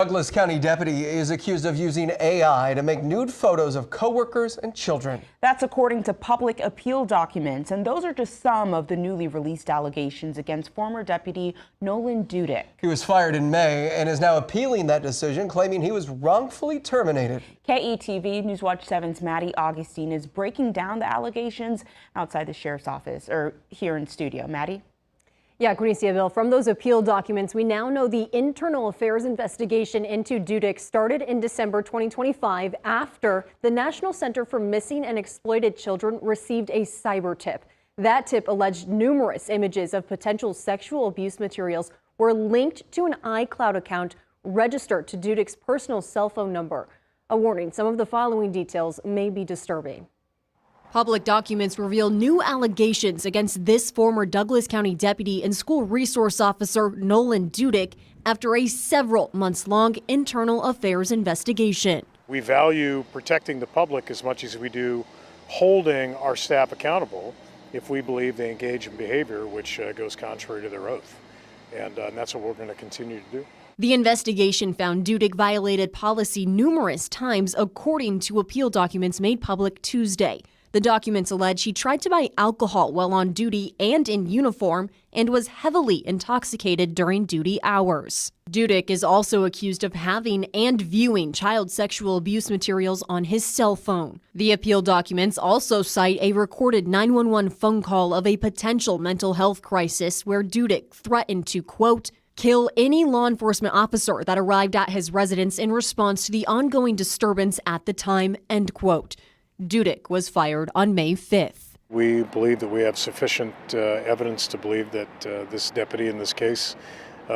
Douglas County deputy is accused of using AI to make nude photos of coworkers and children. That's according to public appeal documents, and those are just some of the newly released allegations against former deputy Nolan Dudick. He was fired in May and is now appealing that decision, claiming he was wrongfully terminated. KETV NewsWatch 7's Maddie Augustine is breaking down the allegations outside the sheriff's office, or here in studio. Maddie? Yeah, Cornelia Bill, from those appeal documents, we now know the internal affairs investigation into Dudick started in December 2025 after the National Center for Missing and Exploited Children received a cyber tip. That tip alleged numerous images of potential sexual abuse materials were linked to an iCloud account registered to Dudick's personal cell phone number. A warning, some of the following details may be disturbing. Public documents reveal new allegations against this former Douglas County deputy and school resource officer Nolan Dudick after a several months-long internal affairs investigation. We value protecting the public as much as we do holding our staff accountable if we believe they engage in behavior which goes contrary to their oath. And that's what we're going to continue to do. The investigation found Dudick violated policy numerous times, according to appeal documents made public Tuesday. The documents allege he tried to buy alcohol while on duty and in uniform and was heavily intoxicated during duty hours. Dudick is also accused of having and viewing child sexual abuse materials on his cell phone. The appeal documents also cite a recorded 911 phone call of a potential mental health crisis where Dudick threatened to, quote, kill any law enforcement officer that arrived at his residence in response to the ongoing disturbance at the time, end quote. Dudick was fired on May 5th. We believe that we have sufficient evidence to believe that this deputy in this case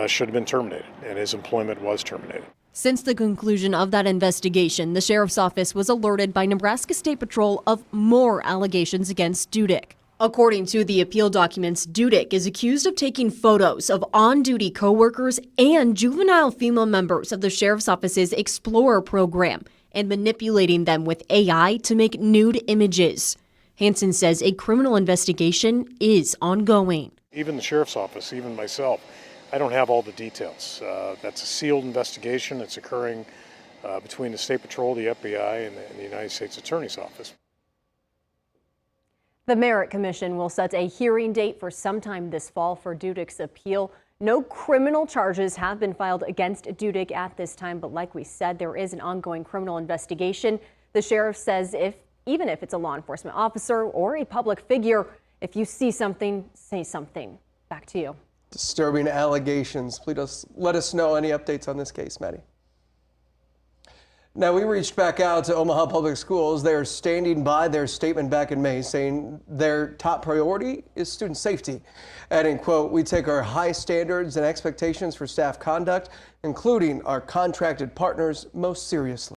should have been terminated, and his employment was terminated. Since the conclusion of that investigation, the sheriff's office was alerted by Nebraska State Patrol of more allegations against Dudick. According to the appeal documents, Dudick is accused of taking photos of on-duty coworkers and juvenile female members of the sheriff's office's Explorer program and manipulating them with AI to make nude images. Hansen says a criminal investigation is ongoing. Even the sheriff's office, even myself, I don't have all the details. That's a sealed investigation. It's occurring between the State Patrol, the FBI, and the United States Attorney's Office. The Merit Commission will set a hearing date for sometime this fall for Dudick's appeal. No criminal charges have been filed against Dudick at this time, but like we said, there is an ongoing criminal investigation. The sheriff says even if it's a law enforcement officer or a public figure, if you see something, say something. Back to you. Disturbing allegations. Please let us know any updates on this case, Maddie. Now, we reached back out to Omaha Public Schools. They are standing by their statement back in May, saying their top priority is student safety. Adding, quote, we take our high standards and expectations for staff conduct, including our contracted partners, most seriously.